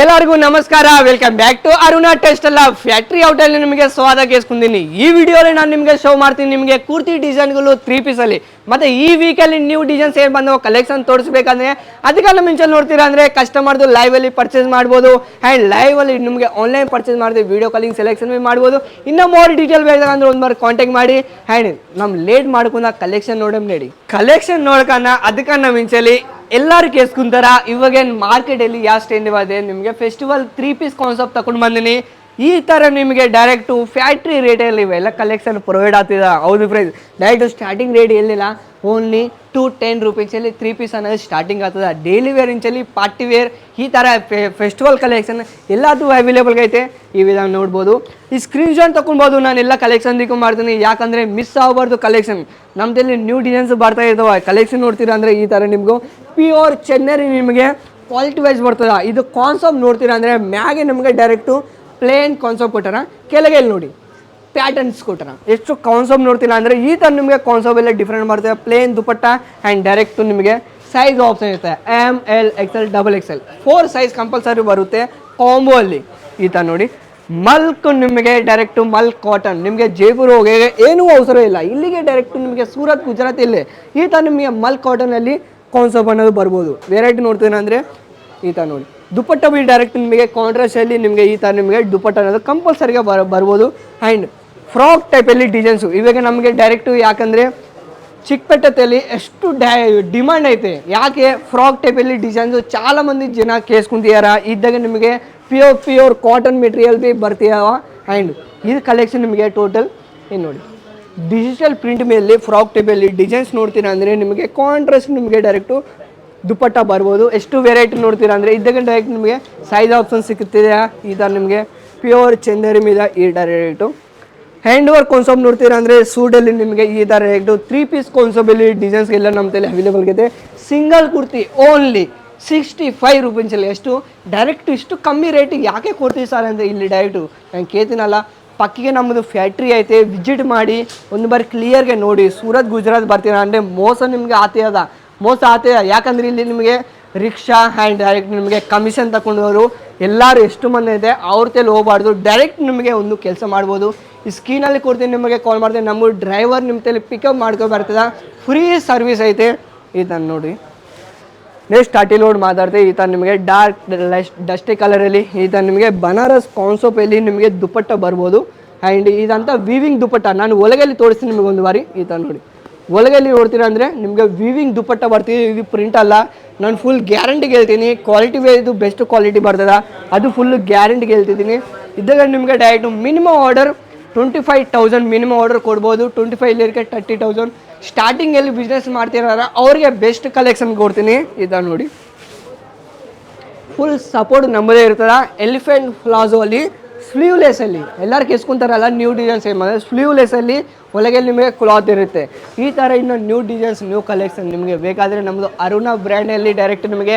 ಎಲ್ಲರಿಗೂ ನಮಸ್ಕಾರ. Welcome back to Aruna textile factory ಔಟಲ್ಲಿ ನಿಮಗೆ ಸ್ವಾಗತ ಕೇಳಿಸ್ಕೊಂಡಿನಿ. ಈ ವಿಡಿಯೋಲಿ ನಾನು ನಿಮಗೆ ಶೋ ಮಾಡ್ತೀನಿ ನಿಮಗೆ ಕುರ್ತಿ ಡಿಸೈನ್ಗಳು 3 ಪೀಸಲ್ಲಿ. ಮತ್ತು ಈ ವೀಕಲ್ಲಿ ನ್ಯೂ ಡಿಸೈನ್ಸ್ ಏನು ಬಂದವು ಕಲೆಕ್ಷನ್ ತೋರಿಸ್ಬೇಕಂದ್ರೆ ಅದಕ್ಕೆಲ್ಲ ಮುಂಚೆ ನೋಡ್ತೀರಾ ಅಂದರೆ ಕಸ್ಟಮರ್ದು ಲೈವಲ್ಲಿ ಪರ್ಚೇಸ್ ಮಾಡ್ಬೋದು. ಆ್ಯಂಡ್ ಲೈವಲ್ಲಿ ನಿಮಗೆ ಆನ್ಲೈನ್ ಪರ್ಚೇಸ್ ಮಾಡಿದ್ರೆ ವೀಡಿಯೋ ಕಾಲಿಂಗ್ ಸೆಲೆಕ್ಷನ್ ಮಾಡ್ಬೋದು. ಇನ್ನೂ ಮೋರ್ ಡೀಟೇಲ್ ಬೇಕಂದ್ರೆ ಒಂದು ಬಾರಿ ಕಾಂಟ್ಯಾಕ್ಟ್ ಮಾಡಿ. ಆ್ಯಂಡ್ ನಮ್ಮ ಲೇಟ್ ಮಾಡ್ಕೊಂಡ ಕಲೆಕ್ಷನ್ ನೋಡಮ್ ನಡಿ. ಕಲೆಕ್ಷನ್ ನೋಡ್ಕನ್ನ ಅದಕ್ಕನ್ನ ಮುಂಚೆಲಿ ಎಲ್ಲರೂ ಕೇಸ್ಕೊಂತಾರ ಇವಾಗೇನು ಮಾರ್ಕೆಟಲ್ಲಿ ಯಾವ ಸ್ಟ್ಯಾಂಡ್ ಇದೆ ನಿಮಗೆ ಫೆಸ್ಟಿವಲ್ 3 ಪೀಸ್ ಕಾನ್ಸೆಪ್ಟ್ ತಗೊಂಡು ಬಂದಿನಿ. ಈ ಥರ ನಿಮಗೆ ಡೈರೆಕ್ಟು ಫ್ಯಾಕ್ಟ್ರಿ ರೇಟಲ್ಲಿ ಇವೆಲ್ಲ ಕಲೆಕ್ಷನ್ ಪ್ರೊವೈಡ್ ಆಗ್ತಿದೆ. ಹೌದು ಪ್ರೈಸ್ ಡೈರೆಕ್ಟು ಸ್ಟಾರ್ಟಿಂಗ್ ರೇಟ್ ಎಲ್ಲಿಲ್ಲ, ಓನ್ಲಿ 210 ರೂಪೀಸಲ್ಲಿ 3 ಪೀಸ್ ಅನ್ನೋದು ಸ್ಟಾರ್ಟಿಂಗ್ ಆಗ್ತದೆ. ಡೈಲಿ ವೇರ್ ಇಂಚಲ್ಲಿ ಪಾರ್ಟಿ ವೇರ್ ಈ ಥರ ಫೆಸ್ಟಿವಲ್ ಕಲೆಕ್ಷನ್ ಎಲ್ಲದೂ ಅವೈಲೇಬಲ್ ಐತೆ. ಈ ವಿಧಾನ ನೋಡ್ಬೋದು. ಈ ಸ್ಕ್ರೀನ್ ಶಾಟ್ ತೊಗೊಳ್ಬೋದು. ನಾನು ಎಲ್ಲ ಕಲೆಕ್ಷನ್ ತಿಳ್ಕೊಂಡು ಮಾಡ್ತೀನಿ, ಯಾಕಂದರೆ ಮಿಸ್ ಆಗಬಾರ್ದು ಕಲೆಕ್ಷನ್. ನಮ್ಮದಲ್ಲಿ ನ್ಯೂ ಡಿಸೈನ್ಸ್ ಬರ್ತಾ ಇದ್ದಾವೆ. ಕಲೆಕ್ಷನ್ ನೋಡ್ತೀರಾ ಅಂದರೆ ಈ ಥರ ನಿಮಗೂ ಪ್ಯೂರ್ ಚೆನ್ನರಿ ನಿಮಗೆ ಕ್ವಾಲಿಟಿ ವೈಸ್ ಬರ್ತದೆ. ಇದು ಕಾನ್ಸೆಪ್ಟ್ ನೋಡ್ತೀರಾ ಅಂದರೆ ಮ್ಯಾಗೆ ನಿಮಗೆ ಡೈರೆಕ್ಟು ಪ್ಲೇನ್ ಕಾನ್ಸೆಪ್ಟ್ ಕೊಟ್ಟಾರ, ಕೆಳಗೆ ನೋಡಿ ಪ್ಯಾಟರ್ನ್ಸ್ ಕೊಟ್ಟಾರ. ಎಷ್ಟು ಕಾನ್ಸೆಪ್ಟ್ ನೋಡ್ತೀರಾ ಅಂದರೆ ಈ ಥರ ನಿಮಗೆ ಕಾನ್ಸೆಪ್ಟ್ ಎಲ್ಲ ಡಿಫ್ರೆಂಟ್ ಬರ್ತದೆ. ಪ್ಲೇನ್ ದುಪಟ್ಟ ಆ್ಯಂಡ್ ಡೈರೆಕ್ಟು ನಿಮಗೆ ಸೈಜ್ ಆಪ್ಷನ್ ಇರುತ್ತೆ. ML XL XXL 4 size compulsory ಬರುತ್ತೆ ಕಾಂಬೋ ಅಲ್ಲಿ. ಈ ಥರ ನೋಡಿ ಮಲ್ಕ್ ನಿಮಗೆ ಡೈರೆಕ್ಟು ಮಲ್ಕ್ ಕಾಟನ್ ನಿಮಗೆ ಜೈಪುರ್ ಹೋಗಿ ಏನೂ ಅವಸರ ಇಲ್ಲ, ಇಲ್ಲಿಗೆ ಡೈರೆಕ್ಟು ನಿಮಗೆ ಸೂರತ್ ಗುಜರಾತ್ ಇಲ್ಲೇ ಈ ಥರ ನಿಮಗೆ ಮಲ್ಕ್ ಕಾಟನಲ್ಲಿ ಕಾನ್ಸೆಪ್ಟ್ ಅನ್ನೋದು ಬರ್ಬೋದು. ವೆರೈಟಿ ನೋಡ್ತೀನಿ ಅಂದರೆ ಈ ಥರ ನೋಡಿ ದುಪಟ್ಟ ಬಿ ಡೈರೆಕ್ಟ್ ನಿಮಗೆ ಕಾಂಟ್ರಾಸ್ಟಲ್ಲಿ ನಿಮಗೆ ಈ ಥರ ನಿಮಗೆ ದುಪಟ್ಟ ಅನ್ನೋದು ಕಂಪಲ್ಸರಿಗೆ ಬರ್ಬೋದು. ಆ್ಯಂಡ್ ಫ್ರಾಕ್ ಟೈಪಲ್ಲಿ ಡಿಸೈನ್ಸು ಇವಾಗ ನಮಗೆ ಡೈರೆಕ್ಟು, ಯಾಕಂದರೆ ಚಿಕ್ಕಪೇಟೆಯಲ್ಲಿ ಎಷ್ಟು ಡಿಮ್ಯಾಂಡ್ ಐತೆ. ಯಾಕೆ ಫ್ರಾಕ್ ಟೈಪಲ್ಲಿ ಡಿಸೈನ್ಸು చాలా ಮಂದಿ ಜನ ಕೇಸ್ಕೊಂತಿದಾರ. ಇದ್ದಾಗ ನಿಮಗೆ ಪ್ಯೂರ್ ಕಾಟನ್ ಮೆಟೀರಿಯಲ್ ಭೀ ಬರ್ತೀಯಾವ. ಆ್ಯಂಡ್ ಇದು ಕಲೆಕ್ಷನ್ ನಿಮಗೆ ಟೋಟಲ್ ಏನು ನೋಡಿ ಡಿಜಿಟಲ್ ಪ್ರಿಂಟ್ ಮೇಲೆ ಫ್ರಾಕ್ ಟೈಪಲ್ಲಿ ಡಿಸೈನ್ಸ್ ನೋಡ್ತೀರಾ ಅಂದರೆ ನಿಮಗೆ ಕಾಂಟ್ರಾಸ್ಟ್ ನಿಮಗೆ ಡೈರೆಕ್ಟು ದುಪಟ್ಟ ಬರ್ಬೋದು. ಎಷ್ಟು ವೆರೈಟಿ ನೋಡ್ತೀರಾ ಅಂದರೆ ಇದ್ದಾಗ ಡೈರೆಕ್ಟ್ ನಿಮಗೆ ಸೈಜ್ ಆಪ್ಷನ್ ಸಿಗುತ್ತಿದೆ. ಈ ಥರ ನಿಮಗೆ ಪ್ಯೂರ್ ಚಂದೇರಿ మీద ಈ ಡೈರೆಕ್ಟು ಹ್ಯಾಂಡ್ ವರ್ಕ್ ಕಾನ್ಸೆಪ್ಟ್ ನೋಡ್ತೀರಾ ಅಂದರೆ ಸೂಟಲ್ಲಿ ನಿಮಗೆ ಈ ಥರ ಡೈರೆಕ್ಟು 3 ಪೀಸ್ ಕಾನ್ಸೆಪ್ಟಲ್ಲಿ ಡಿಸೈನ್ಸ್ ಎಲ್ಲ ನಮ್ಮ ತಲೆ ಅವೈಲೇಬಲ್ ಇದೆ. Single kurti only 65 ರೂಪೀಸಲ್ಲಿ. ಎಷ್ಟು ಡೈರೆಕ್ಟ್ ಇಷ್ಟು ಕಮ್ಮಿ ರೇಟಿಗೆ ಯಾಕೆ ಕೊಡ್ತೀವಿ ಸರ್ ಅಂದರೆ ಇಲ್ಲಿ ಡೈರೆಕ್ಟು ನಾನು ಕೇಳ್ತೀನಲ್ಲ, ಪಕ್ಕಿಗೆ ನಮ್ಮದು ಫ್ಯಾಕ್ಟ್ರಿ ಐತೆ, ವಿಸಿಟ್ ಮಾಡಿ ಒಂದು ಬಾರಿ ಕ್ಲಿಯರ್ಗೆ ನೋಡಿ. ಸೂರತ್ ಗುಜರಾತ್ ಬರ್ತೀರಾ ಅಂದರೆ ಮೋಸ ನಿಮಗೆ ಮೋಸ ಆತದ. ಯಾಕಂದರೆ ಇಲ್ಲಿ ನಿಮಗೆ ರಿಕ್ಷಾ ಆ್ಯಂಡ್ ಡೈರೆಕ್ಟ್ ನಿಮಗೆ ಕಮಿಷನ್ ತಗೊಂಡವರು ಎಲ್ಲರೂ ಎಷ್ಟು ಮಂದಿ ಇದೆ ಅವ್ರ ತಲೆ ಹೋಗಬಾರ್ದು. ಡೈರೆಕ್ಟ್ ನಿಮಗೆ ಒಂದು ಕೆಲಸ ಮಾಡ್ಬೋದು. ಈ ಸ್ಕ್ರೀನಲ್ಲಿ ಕೊಡ್ತೀನಿ, ನಿಮಗೆ ಕಾಲ್ ಮಾಡ್ತೀನಿ, ನಮ್ಮ ಡ್ರೈವರ್ ನಿಮ್ಮ ತಲೆ ಪಿಕಪ್ ಮಾಡ್ಕೊ ಬರ್ತದೆ. ಫ್ರೀ ಸರ್ವಿಸ್ ಐತೆ. ಈ ಥರ ನೋಡಿ ನೆಕ್ಸ್ಟ್ ಸ್ಟಾರ್ಟಿ ಲೋಡ್ ಮಾತಾಡ್ತೀವಿ. ಈ ಥರ ನಿಮಗೆ ಡಾರ್ಕ್ ಡಸ್ಟಿ ಕಲರಲ್ಲಿ ಈ ಥರ ನಿಮಗೆ ಬನಾರಸ್ ಕಾನ್ಸೆಪ್ಟಲ್ಲಿ ನಿಮಗೆ ದುಪಟ್ಟ ಬರ್ಬೋದು. ಆ್ಯಂಡ್ ಇದಂತ ವೀವಿಂಗ್ ದುಪಟ್ಟ ನಾನು ಒಳಗಲ್ಲಿ ತೋರಿಸ್ತೀನಿ ನಿಮಗೆ ಒಂದು ಬಾರಿ. ಈ ಥರ ನೋಡಿ ಒಳಗಲ್ಲಿ ನೋಡ್ತೀರಾ ಅಂದರೆ ನಿಮಗೆ ವೀವಿಂಗ್ ದುಪಟ್ಟ ಬರ್ತೀವಿ. ಇದು ಪ್ರಿಂಟ್ ಅಲ್ಲ, ನಾನು ಫುಲ್ ಗ್ಯಾರಂಟಿಗೆ ಹೇಳ್ತೀನಿ. ಕ್ವಾಲಿಟಿ ಇದು ಬೆಸ್ಟ್ ಕ್ವಾಲಿಟಿ ಬರ್ತದೆ, ಅದು ಫುಲ್ ಗ್ಯಾರಂಟಿಗೆ ಹೇಳ್ತಿದ್ದೀನಿ. ಇದ್ದಾಗ ನಿಮಗೆ direct minimum order 25,000 minimum order ಕೊಡ್ಬೋದು. 25 ಇಲ್ಲಿಗೆ 30,000 ಸ್ಟಾರ್ಟಿಂಗಲ್ಲಿ ಬಿಸ್ನೆಸ್ ಮಾಡ್ತಿರಾರ ಅವ್ರಿಗೆ ಬೆಸ್ಟ್ ಕಲೆಕ್ಷನ್ ಕೊಡ್ತೀನಿ. ಇದನ್ನು ನೋಡಿ ಫುಲ್ ಸಪೋರ್ಟ್ ನಮ್ಮದೇ ಇರ್ತದೆ. ಎಲಿಫೆಂಟ್ ಪ್ಲಾಜೋ ಅಲ್ಲಿ ಸ್ಲೀವ್ಲೆಸ್ಸಲ್ಲಿ ಎಲ್ಲರೂ ಕೆಸ್ಕೊಂತಾರಲ್ಲ ನ್ಯೂ ಡಿಸೈನ್ಸ್ ಏನು ಮಾಡಿದ್ರೆ ಸ್ಲೀವ್ಲೆಸ್ಸಲ್ಲಿ ಒಳಗೆ ನಿಮಗೆ ಕ್ಲಾತ್ ಇರುತ್ತೆ. ಈ ಥರ ಇನ್ನು ನ್ಯೂ ಡಿಸೈನ್ಸ್ ನ್ಯೂ ಕಲೆಕ್ಷನ್ ನಿಮಗೆ ಬೇಕಾದರೆ ನಮ್ಮದು ಅರುಣ ಬ್ರ್ಯಾಂಡಲ್ಲಿ ಡೈರೆಕ್ಟ್ ನಿಮಗೆ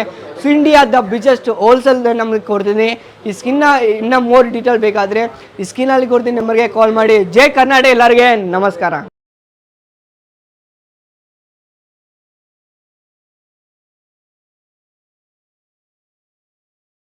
ಇಂಡಿಯಾದ ಬಿಗ್ಗೆಸ್ಟ್ ಹೋಲ್ಸೇಲ್ ನಮಗೆ ಕೊಡ್ತೀನಿ. ಈ ಇನ್ನೂ ಮೋರ್ ಡೀಟೇಲ್ ಬೇಕಾದರೆ ಈ ಸ್ಕಿನ್ನಲ್ಲಿ ಕೊಡ್ತೀನಿ, ನಮಗೆ ಕಾಲ್ ಮಾಡಿ. ಜೈ ಕರ್ನಾಟಕ ಎಲ್ಲರಿಗೆ ನಮಸ್ಕಾರ.